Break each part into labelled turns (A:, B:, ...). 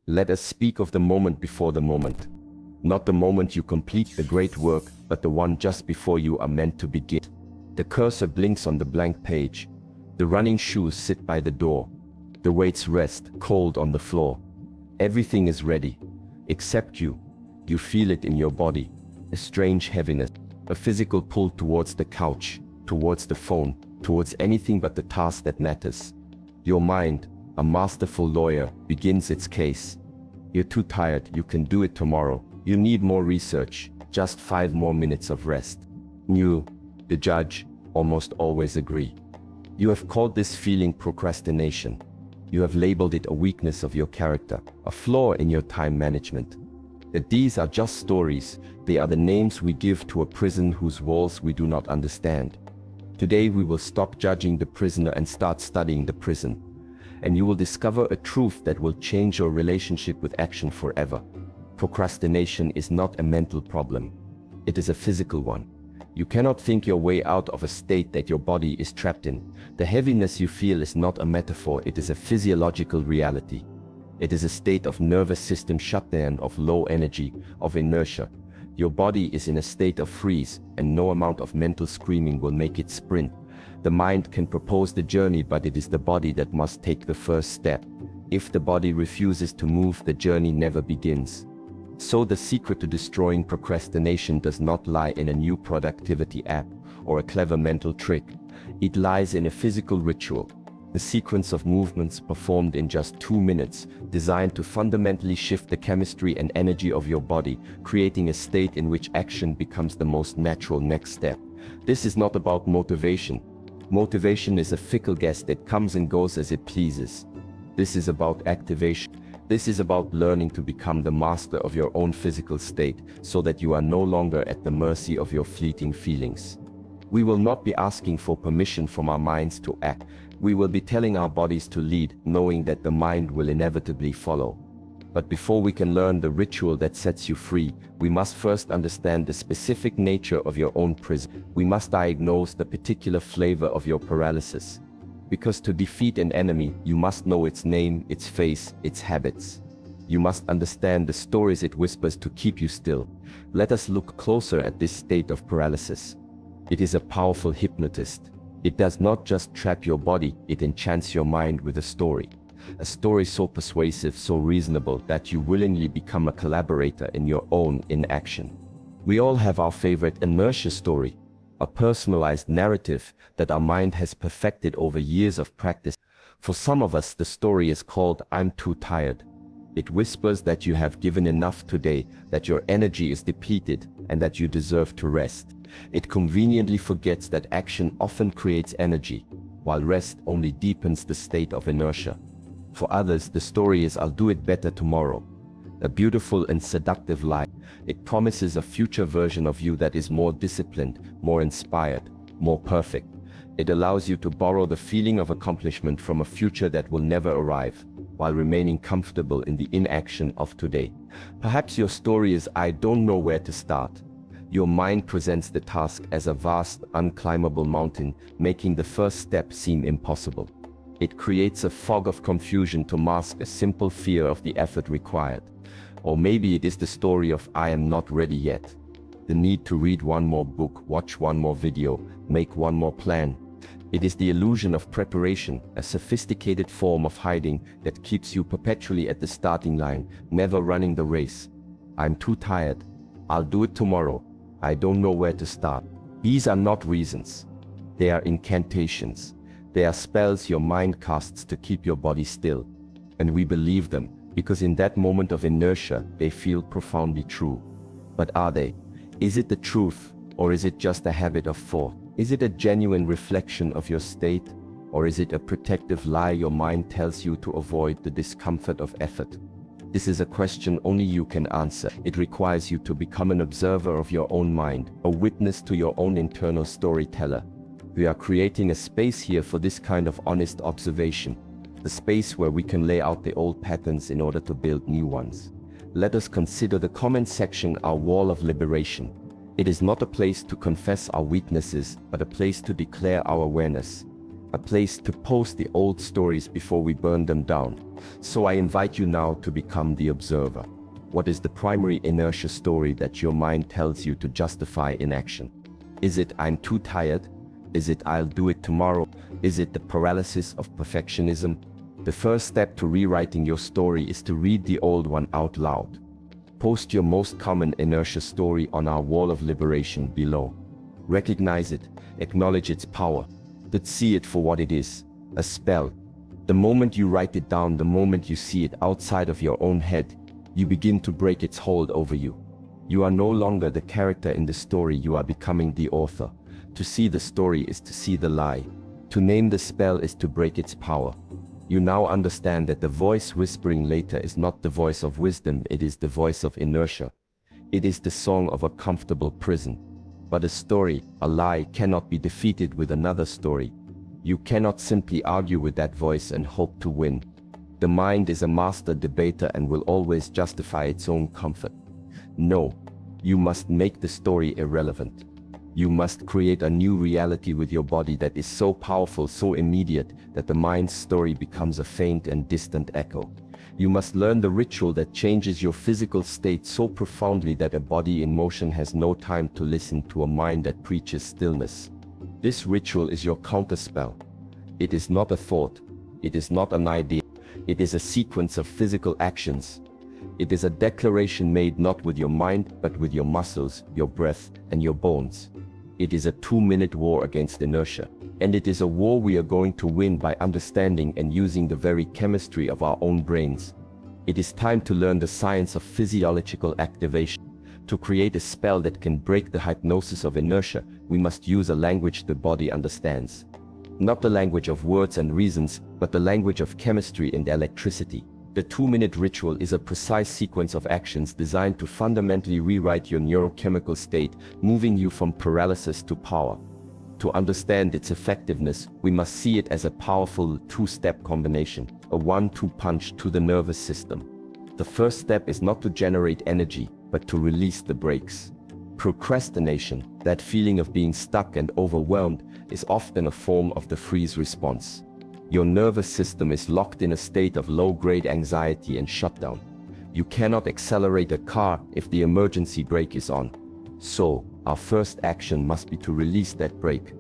A: Let us speak of the moment before the moment. Not the moment you complete the great work, but the one just before you are meant to begin. The cursor blinks on the blank page. The running shoes sit by the door. The weights rest, cold on the floor. Everything is ready, except you. You feel it in your body, a strange heaviness, a physical pull towards the couch, towards the phone, towards anything but the task that matters. Your mind, a masterful lawyer, begins its case. You're too tired, you can do it tomorrow. You need more research, just 5 more minutes of rest. You, the judge, almost always agree. You have called this feeling procrastination. You have labeled it a weakness of your character, a flaw in your time management. That these are just stories, they are the names we give to a prison whose walls we do not understand. Today we will stop judging the prisoner and start studying the prison. And you will discover a truth that will change your relationship with action forever. Procrastination is not a mental problem. It is a physical one. You cannot think your way out of a state that your body is trapped in. The heaviness you feel is not a metaphor, it is a physiological reality. It is a state of nervous system shutdown, of low energy, of inertia. Your body is in a state of freeze, and no amount of mental screaming will make it sprint. The mind can propose the journey, but it is the body that must take the first step. If the body refuses to move, the journey never begins. So the secret to destroying procrastination does not lie in a new productivity app or a clever mental trick. It lies in a physical ritual, the sequence of movements performed in just 2 minutes, designed to fundamentally shift the chemistry and energy of your body, creating a state in which action becomes the most natural next step. This is not about motivation. Motivation is a fickle guest that comes and goes as it pleases. This is about activation. This is about learning to become the master of your own physical state, so that you are no longer at the mercy of your fleeting feelings. We will not be asking for permission from our minds to act. We will be telling our bodies to lead, knowing that the mind will inevitably follow. But before we can learn the ritual that sets you free, we must first understand the specific nature of your own prison. We must diagnose the particular flavor of your paralysis. Because to defeat an enemy, you must know its name, its face, its habits. You must understand the stories it whispers to keep you still. Let us look closer at this state of paralysis. It is a powerful hypnotist. It does not just trap your body, it enchants your mind with a story. A story so persuasive, so reasonable, that you willingly become a collaborator in your own inaction. We all have our favorite inertia story, a personalized narrative that our mind has perfected over years of practice. For some of us, the story is called "I'm too tired." It whispers that you have given enough today, that your energy is depleted, and that you deserve to rest. It conveniently forgets that action often creates energy, while rest only deepens the state of inertia. For others, the story is "I'll do it better tomorrow." A beautiful and seductive lie. It promises a future version of you that is more disciplined, more inspired, more perfect. It allows you to borrow the feeling of accomplishment from a future that will never arrive, while remaining comfortable in the inaction of today. Perhaps your story is "I don't know where to start." Your mind presents the task as a vast, unclimbable mountain, making the first step seem impossible. It creates a fog of confusion to mask a simple fear of the effort required. Or maybe it is the story of "I am not ready yet." The need to read one more book, watch one more video, make one more plan. It is the illusion of preparation, a sophisticated form of hiding that keeps you perpetually at the starting line, never running the race. "I'm too tired. I'll do it tomorrow. I don't know where to start." These are not reasons. They are incantations. They are spells your mind casts to keep your body still. And we believe them, because in that moment of inertia, they feel profoundly true. But are they? Is it the truth, or is it just a habit of thought? Is it a genuine reflection of your state, or is it a protective lie your mind tells you to avoid the discomfort of effort? This is a question only you can answer. It requires you to become an observer of your own mind, a witness to your own internal storyteller. We are creating a space here for this kind of honest observation, the space where we can lay out the old patterns in order to build new ones. Let us consider the comment section our wall of liberation. It is not a place to confess our weaknesses, but a place to declare our awareness. a place to post the old stories before we burn them down. So I invite you now to become the observer. What is the primary inertia story that your mind tells you to justify inaction? Is it "I'm too tired"? Is it "I'll do it tomorrow"? Is it the paralysis of perfectionism? The first step to rewriting your story is to read the old one out loud. Post your most common inertia story on our wall of liberation below. Recognize it, acknowledge its power, but see it for what it is, a spell. The moment you write it down, the moment you see it outside of your own head, you begin to break its hold over you. You are no longer the character in the story, you are becoming the author. To see the story is to see the lie. To name the spell is to break its power. You now understand that the voice whispering later is not the voice of wisdom, it is the voice of inertia. It is the song of a comfortable prison. But a story, a lie, cannot be defeated with another story. You cannot simply argue with that voice and hope to win. The mind is a master debater and will always justify its own comfort. No, you must make the story irrelevant. You must create a new reality with your body that is so powerful, so immediate, that the mind's story becomes a faint and distant echo. You must learn the ritual that changes your physical state so profoundly that a body in motion has no time to listen to a mind that preaches stillness. This ritual is your counterspell. It is not a thought. It is not an idea. It is a sequence of physical actions. It is a declaration made not with your mind, but with your muscles, your breath, and your bones. It is a 2-minute war against inertia. And it is a war we are going to win by understanding and using the very chemistry of our own brains. It is time to learn the science of physiological activation. To create a spell that can break the hypnosis of inertia, we must use a language the body understands. Not the language of words and reasons, but the language of chemistry and electricity. The 2-minute ritual is a precise sequence of actions designed to fundamentally rewrite your neurochemical state, moving you from paralysis to power. To understand its effectiveness, we must see it as a powerful 2-step combination, a 1-2 punch to the nervous system. The first step is not to generate energy, but to release the brakes. Procrastination, that feeling of being stuck and overwhelmed, is often a form of the freeze response. Your nervous system is locked in a state of low-grade anxiety and shutdown. You cannot accelerate a car if the emergency brake is on. So, our first action must be to release that brake.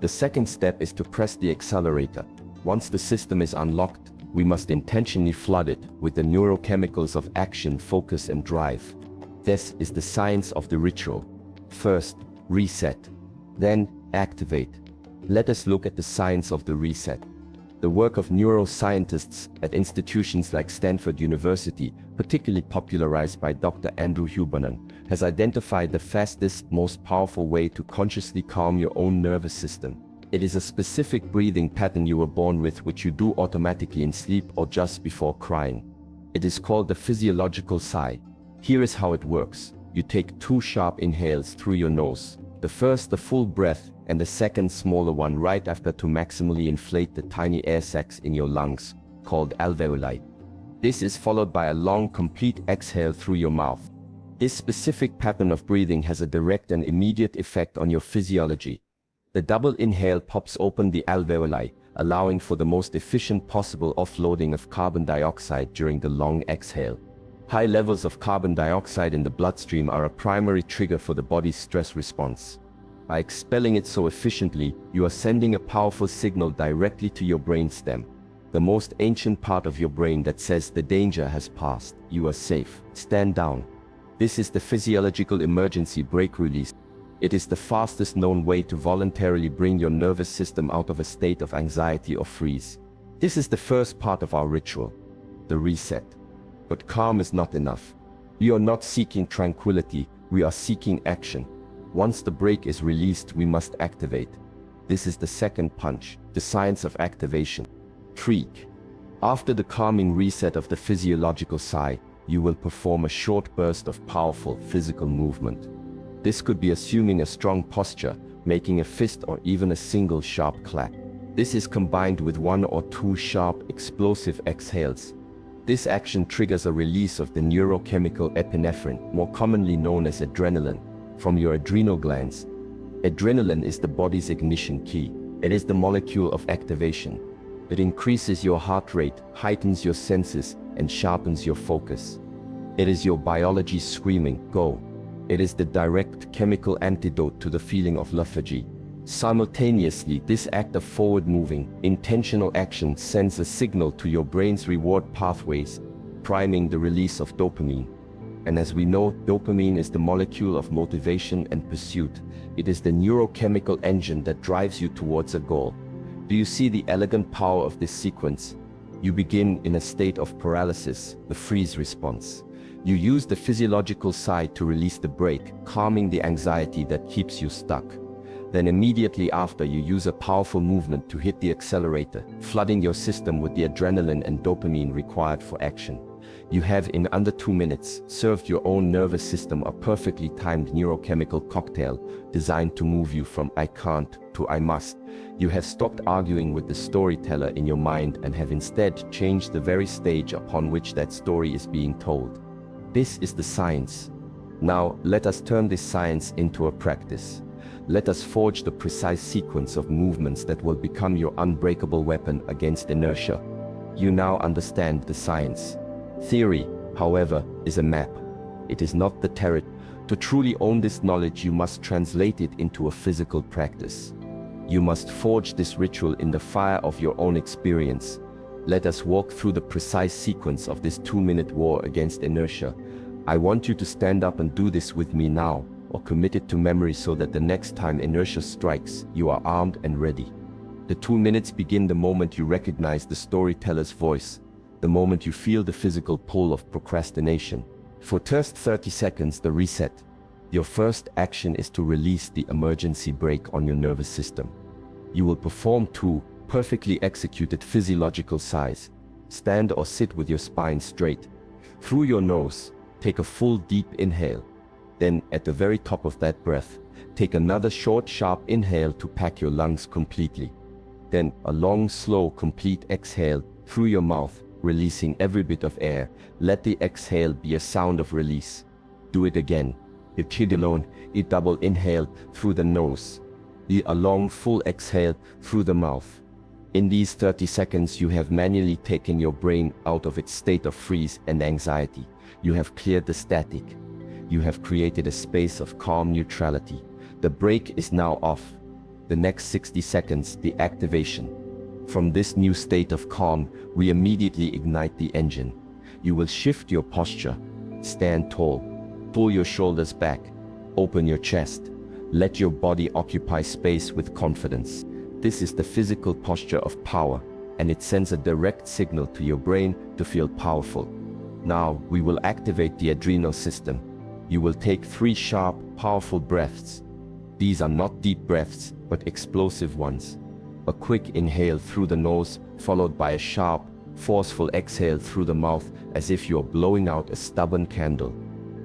A: The second step is to press the accelerator. Once the system is unlocked, we must intentionally flood it with the neurochemicals of action, focus, and drive. This is the science of the ritual. First, reset. Then, activate. Let us look at the science of the reset. The work of neuroscientists at institutions like Stanford University, particularly popularized by Dr. Andrew Huberman, has identified the fastest, most powerful way to consciously calm your own nervous system. It is a specific breathing pattern you were born with, which you do automatically in sleep or just before crying. It is called the physiological sigh. Here is how it works. You take 2 sharp inhales through your nose. The first, the full breath, and the second, smaller one right after, to maximally inflate the tiny air sacs in your lungs, called alveoli. This is followed by a long, complete exhale through your mouth. This specific pattern of breathing has a direct and immediate effect on your physiology. The double inhale pops open the alveoli, allowing for the most efficient possible offloading of carbon dioxide during the long exhale. High levels of carbon dioxide in the bloodstream are a primary trigger for the body's stress response. By expelling it so efficiently, you are sending a powerful signal directly to your brainstem, the most ancient part of your brain that says the danger has passed, you are safe, stand down. This is the physiological emergency brake release. It is the fastest known way to voluntarily bring your nervous system out of a state of anxiety or freeze. This is the first part of our ritual, the reset. But calm is not enough. We are not seeking tranquility, we are seeking action. Once the brake is released, we must activate. This is the second punch, the science of activation. Tweak. After the calming reset of the physiological sigh, you will perform a short burst of powerful physical movement. This could be assuming a strong posture, making a fist, or even a single sharp clap. This is combined with 1 or 2 sharp, explosive exhales. This action triggers a release of the neurochemical epinephrine, more commonly known as adrenaline, from your adrenal glands. Adrenaline is the body's ignition key. It is the molecule of activation. It increases your heart rate, heightens your senses, and sharpens your focus. It is your biology screaming, go. It is the direct chemical antidote to the feeling of lethargy. Simultaneously, this act of forward-moving, intentional action sends a signal to your brain's reward pathways, priming the release of dopamine. And as we know, dopamine is the molecule of motivation and pursuit. It is the neurochemical engine that drives you towards a goal. Do you see the elegant power of this sequence? You begin in a state of paralysis, the freeze response. You use the physiological side to release the brake, calming the anxiety that keeps you stuck. Then immediately after, you use a powerful movement to hit the accelerator, flooding your system with the adrenaline and dopamine required for action. You have, in under 2 minutes, served your own nervous system a perfectly timed neurochemical cocktail designed to move you from I can't to I must. You have stopped arguing with the storyteller in your mind and have instead changed the very stage upon which that story is being told. This is the science. Now, let us turn this science into a practice. Let us forge the precise sequence of movements that will become your unbreakable weapon against inertia. You now understand the science. Theory, however, is a map. It is not the territory. To truly own this knowledge, you must translate it into a physical practice. You must forge this ritual in the fire of your own experience. Let us walk through the precise sequence of this 2-minute war against inertia. I want you to stand up and do this with me now, or commit it to memory so that the next time inertia strikes, you are armed and ready. The 2 minutes begin the moment you recognize the storyteller's voice, the moment you feel the physical pull of procrastination. For first 30 seconds, the reset. Your first action is to release the emergency brake on your nervous system. You will perform 2 perfectly executed physiological sighs. Stand or sit with your spine straight. Through your nose, take a full deep inhale. Then, at the very top of that breath, take another short, sharp inhale to pack your lungs completely. Then, a long, slow, complete exhale through your mouth, releasing every bit of air. Let the exhale be a sound of release. Do it again. A double inhale through the nose. A long, full exhale through the mouth. In these 30 seconds, you have manually taken your brain out of its state of freeze and anxiety. You have cleared the static. You have created a space of calm neutrality. The brake is now off. The next 60 seconds, the activation. From this new state of calm, we immediately ignite the engine. You will shift your posture. Stand tall. Pull your shoulders back. Open your chest. Let your body occupy space with confidence. This is the physical posture of power, and it sends a direct signal to your brain to feel powerful. Now, we will activate the adrenal system. You will take 3 sharp, powerful breaths. These are not deep breaths, but explosive ones. A quick inhale through the nose, followed by a sharp, forceful exhale through the mouth, as if you're blowing out a stubborn candle.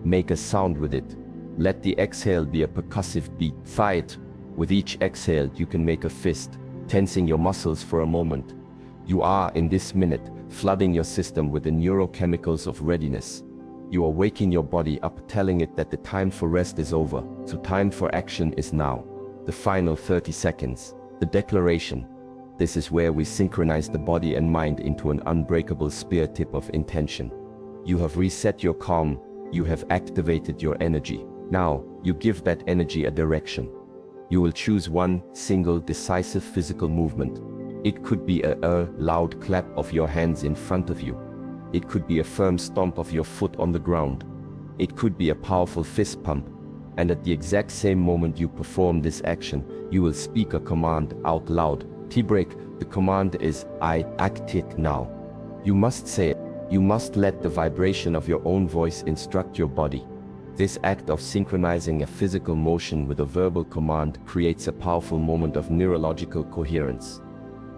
A: Make a sound with it. Let the exhale be a percussive beat. Fight. With each exhale, you can make a fist, tensing your muscles for a moment. You are, in this minute, flooding your system with the neurochemicals of readiness. You are waking your body up, telling it that the time for rest is over, so time for action is now. The final 30 seconds. The declaration. This is where we synchronize the body and mind into an unbreakable spear tip of intention. You have reset your calm. You have activated your energy. Now, you give that energy a direction. You will choose one single decisive physical movement. It could be a loud clap of your hands in front of you. It could be a firm stomp of your foot on the ground. It could be a powerful fist pump. And at the exact same moment you perform this action, you will speak a command out loud. T-break, the command is, I act it now. You must say it. You must let the vibration of your own voice instruct your body. This act of synchronizing a physical motion with a verbal command creates a powerful moment of neurological coherence.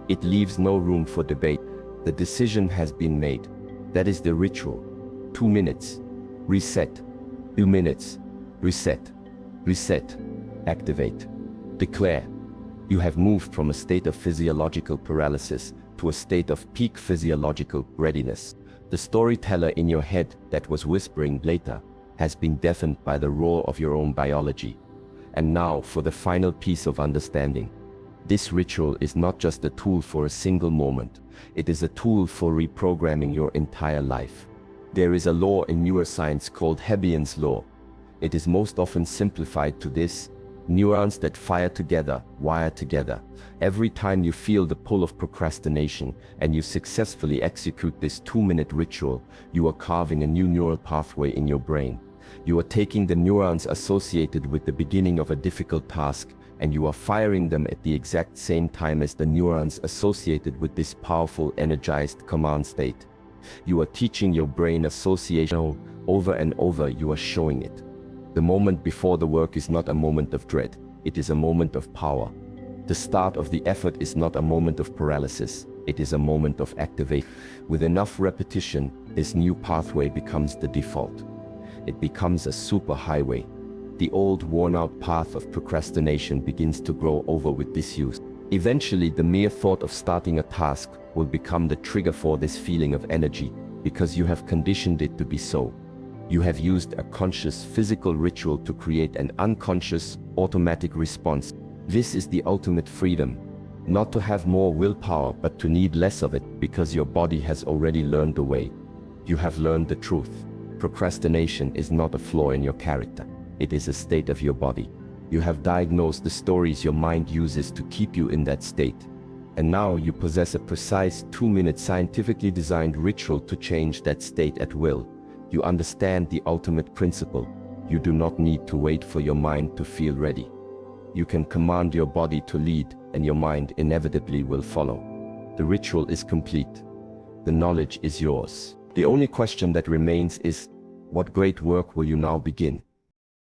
A: It leaves no room for debate. The decision has been made. That is the ritual. 2 minutes. Reset. 2 minutes. Reset. Reset. Activate. Declare. You have moved from a state of physiological paralysis to a state of peak physiological readiness. The storyteller in your head that was whispering later has been deafened by the roar of your own biology. And now for the final piece of understanding. This ritual is not just a tool for a single moment, it is a tool for reprogramming your entire life. There is a law in neuroscience called Hebbian's law. It is most often simplified to this: neurons that fire together, wire together. Every time you feel the pull of procrastination and you successfully execute this 2-minute ritual, you are carving a new neural pathway in your brain. You are taking the neurons associated with the beginning of a difficult task and you are firing them at the exact same time as the neurons associated with this powerful, energized command state. You are teaching your brain association over and over. You are showing it. The moment before the work is not a moment of dread, it is a moment of power. The start of the effort is not a moment of paralysis, it is a moment of activation. With enough repetition, this new pathway becomes the default. It becomes a superhighway. The old worn-out path of procrastination begins to grow over with disuse. Eventually, the mere thought of starting a task will become the trigger for this feeling of energy, because you have conditioned it to be so. You have used a conscious physical ritual to create an unconscious, automatic response. This is the ultimate freedom. Not to have more willpower, but to need less of it, because your body has already learned the way. You have learned the truth. Procrastination is not a flaw in your character. It is a state of your body. You have diagnosed the stories your mind uses to keep you in that state. And now you possess a precise 2-minute scientifically designed ritual to change that state at will. You understand the ultimate principle. You do not need to wait for your mind to feel ready. You can command your body to lead, and your mind inevitably will follow. The ritual is complete. The knowledge is yours. The only question that remains is, what great work will you now begin?